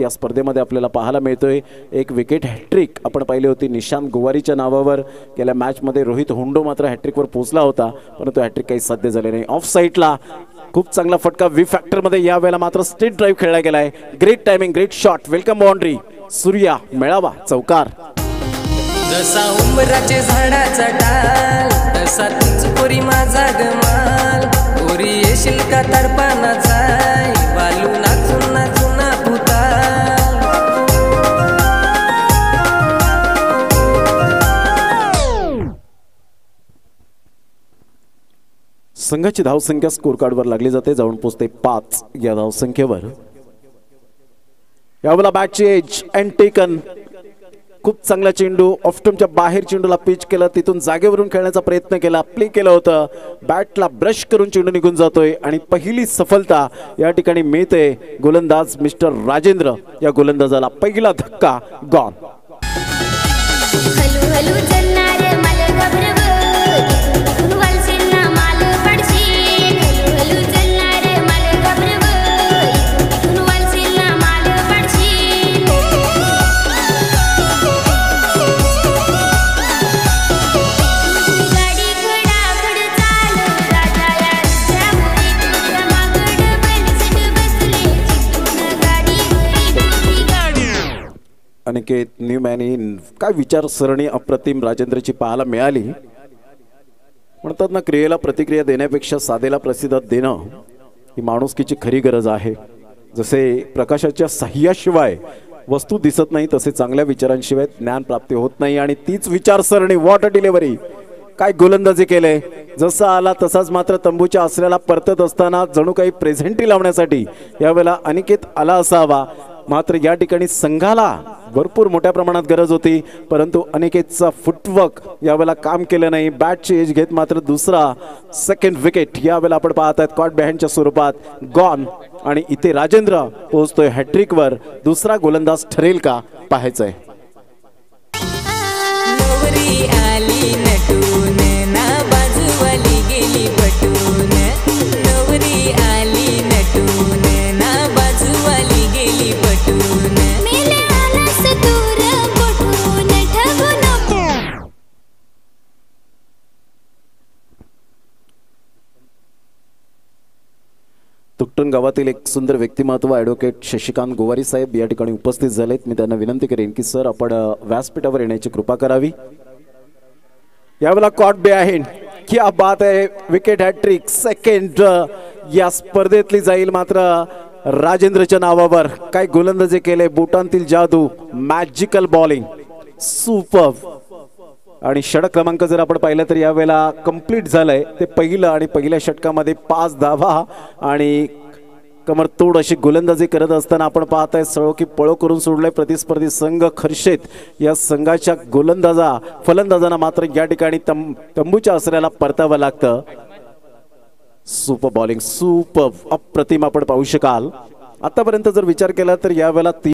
या स्पर्धेमध्ये आपल्याला पाहायला मिळतोय। एक विकेट हॅट्रिक आपण पाहिली होती निशांत गोवारीच्या नावावर गेल्या मॅचमध्ये रोहित हुंडो मात्र हॅट्रिकवर पोहोचला होता, परंतु हॅट्रिक काही साध्य झाले नाही। ऑफ साइडला खूप चांगला फटका वी फॅक्टर मध्ये यावेळेला मात्र स्ट्रेट ड्राइव्ह खेळला गेलाय। Great timing, great shot, welcome boundary, Surya मेळावा चौकार। जसा उंबराचे झाडाचा डाल तसा तुझ पोरी माझा गमाल, पोरी येशील का तरपानाचा वालू नाचून नाचून पुताल। संघाची धावसंख्या स्कोर कार्डवर लागली जाते, जाऊन पोहोचते 5 या धावसंख्येवर। यावेळेला बॅटची एज अँड टेकन, खूप चांगला चेंडू ऑफस्टंपच्या बाहेर चेंडूला पिच केला, तिथून जागेवरून खेळण्याचा प्रयत्न केला, प्ले केलं होतं, बॅटला ब्रश करून चेंडू निघून जातोय आणि पहिली सफलता या ठिकाणी मिळते गोलंदाज मिस्टर राजेंद्र या गोलंदाजाला। पहिला धक्का गॉन। अनिकेत न्यूमॅन, काय विचारसरणी अप्रतिम राजेंद्रची पाहायला मिळाली। म्हणतात ना, क्रियेला प्रतिक्रिया देण्यापेक्षा साधेला प्रतिसाद देणं ही माणुसकीची खरी गरज आहे। जसे प्रकाशाच्या साह्याशिवाय वस्तू दिसत नाही, तसे चांगल्या विचारांशिवाय ज्ञान प्राप्ती होत नाही। आणि तीच विचारसरणी, वॉट अ डिलिव्हरी, काय गोलंदाजी केले, जसा आला तसाच मात्र तंबूच्या आसऱ्याला परतत असताना जणू काही प्रेझेंटी लावण्यासाठी यावेळेला अनिकेत आला असावा, मात्र या ठिकाणी संघाला भरपूर मोठ्या प्रमाणात गरज होती, परंतु अनिकेतचा फुटवर्क यावेळेला काम केलं नाही। बॅटची एज घेत मात्र दुसरा सेकंड विकेट यावेळेला आपण पाहत आहेत कॉट बिहाइंडच्या स्वरूपात गॉन। आणि इथे राजेंद्र पोहोचतोय हॅट्रिकवर, दुसरा गोलंदाज ठरेल का पाहायचंय। तुकटन गावातील एक सुंदर व्यक्तिमत्व ॲडव्होकेट शशिकांत गोवारी साहेब या ठिकाणी उपस्थित झालेत। मी त्यांना विनंती करेन की सर आपण व्यासपीठावर येण्याची कृपा करावी। यावेळेला कॉट बिहाइंड, क्या बात आहे, विकेट हॅट्रिक सेकंड या स्पर्धेतली जाईल मात्र राजेंद्रच्या नावावर। काय गोलंदाजी केले, बोटांतील जादू, मॅजिकल बॉलिंग, सुपर्ब। आणि षटक क्रमांक जर आपण पाहिलं तर यावेळेला कंप्लीट झालंय ते पहिलं, आणि पहिल्या षटकामध्ये 5 धावा आणि कमरतोड अशी गोलंदाजी करत असताना आपण पाहताय सळो की पळो करून सोडलंय प्रतिस्पर्धी संघ खर्शेत। या संघाच्या फलंदाजांना मात्र या ठिकाणी तंबूच्या आसऱ्याला परतावं लागतं। सुपर बॉलिंग, सुपर अप्रतिम आपण पाहू शकाल। आतापर्यंत जर विचार केला तर यावेळेला